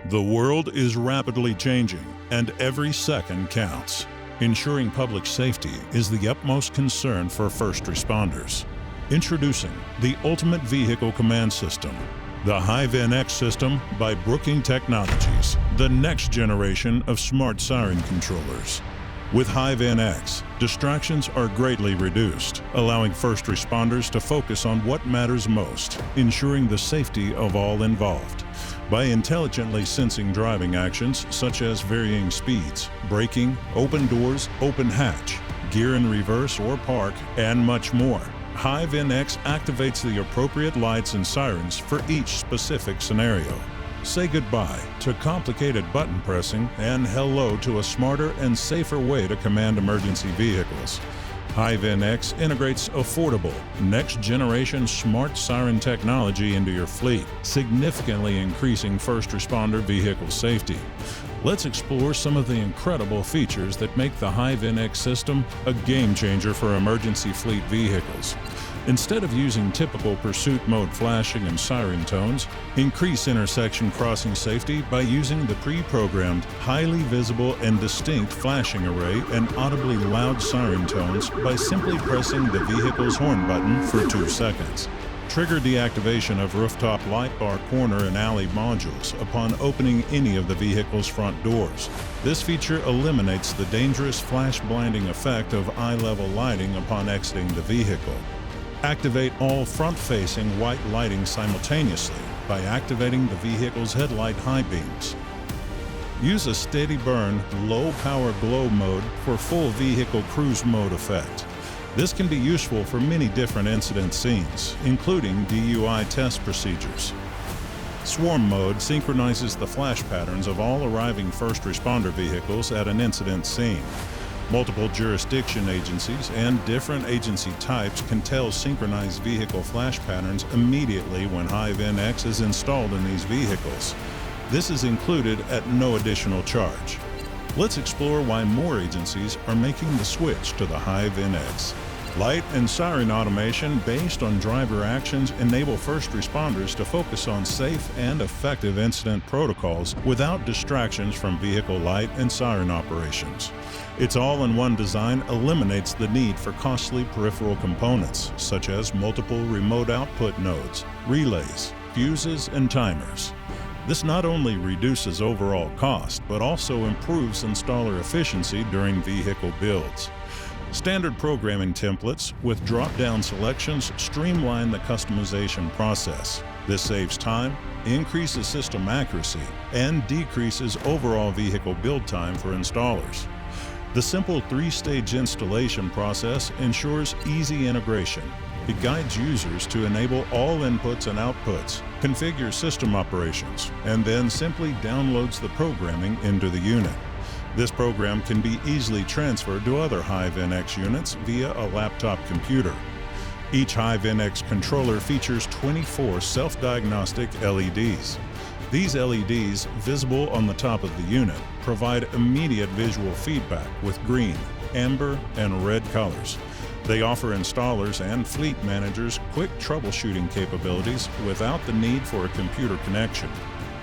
The world is rapidly changing, and every second counts. Ensuring public safety is the utmost concern for first responders. Introducing the ultimate vehicle command system, the HIVE NX System by Brooking Technologies, the next generation of smart siren controllers. With HIVE NX, distractions are greatly reduced, allowing first responders to focus on what matters most, ensuring the safety of all involved. By intelligently sensing driving actions such as varying speeds, braking, open doors, open hatch, gear in reverse or park, and much more, HIVE NX activates the appropriate lights and sirens for each specific scenario. Say goodbye to complicated button pressing and hello to a smarter and safer way to command emergency vehicles. HIVE NX integrates affordable, next-generation smart siren technology into your fleet, significantly increasing first responder vehicle safety. Let's explore some of the incredible features that make the HIVE NX system a game-changer for emergency fleet vehicles. Instead of using typical pursuit mode flashing and siren tones, increase intersection crossing safety by using the pre-programmed, highly visible and distinct flashing array and audibly loud siren tones by simply pressing the vehicle's horn button for 2 seconds. Trigger deactivation of rooftop light bar corner and alley modules upon opening any of the vehicle's front doors. This feature eliminates the dangerous flash blinding effect of eye-level lighting upon exiting the vehicle. Activate all front-facing white lighting simultaneously by activating the vehicle's headlight high beams. Use a steady burn, low-power glow mode for full vehicle cruise mode effect. This can be useful for many different incident scenes, including DUI test procedures. Swarm mode synchronizes the flash patterns of all arriving first responder vehicles at an incident scene. Multiple jurisdiction agencies and different agency types can tell synchronized vehicle flash patterns immediately when HIVE NX is installed in these vehicles. This is included at no additional charge. Let's explore why more agencies are making the switch to the HIVE NX. Light and siren automation based on driver actions enable first responders to focus on safe and effective incident protocols without distractions from vehicle light and siren operations. Its all-in-one design eliminates the need for costly peripheral components, such as multiple remote output nodes, relays, fuses, and timers. This not only reduces overall cost, but also improves installer efficiency during vehicle builds. Standard programming templates with drop-down selections streamline the customization process. This saves time, increases system accuracy, and decreases overall vehicle build time for installers. The simple 3-stage installation process ensures easy integration. It guides users to enable all inputs and outputs, configure system operations, and then simply downloads the programming into the unit. This program can be easily transferred to other HIVE NX units via a laptop computer. Each HIVE NX controller features 24 self-diagnostic LEDs. These LEDs, visible on the top of the unit, provide immediate visual feedback with green, amber, and red colors. They offer installers and fleet managers quick troubleshooting capabilities without the need for a computer connection.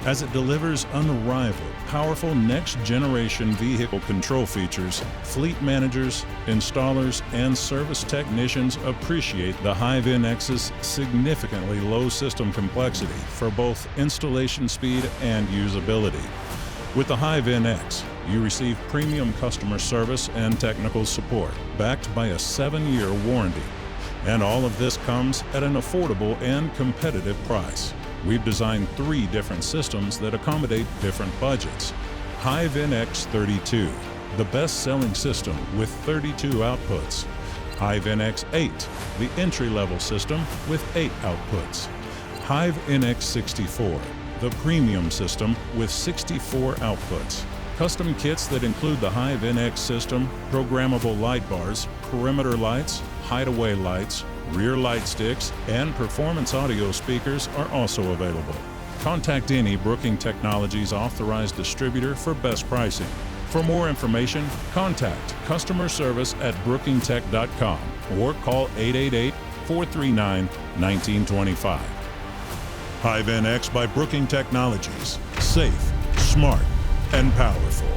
As it delivers unrivaled, powerful next-generation vehicle control features, fleet managers, installers, and service technicians appreciate the HIVE NX's significantly low system complexity for both installation speed and usability. With the HIVE NX, you receive premium customer service and technical support, backed by a 7-year warranty. And all of this comes at an affordable and competitive price. We've designed 3 different systems that accommodate different budgets. HIVE NX-32, the best-selling system with 32 outputs. HIVE NX-8, the entry-level system with 8 outputs. HIVE NX-64, the premium system with 64 outputs. Custom kits that include the HIVE NX system, programmable light bars, perimeter lights, hideaway lights, rear light sticks, and performance audio speakers are also available. Contact any Brooking Technologies authorized distributor for best pricing. For more information, contact customer service at brookingtech.com or call 888-439-1925. HIVE NX by Brooking Technologies. Safe, smart and powerful.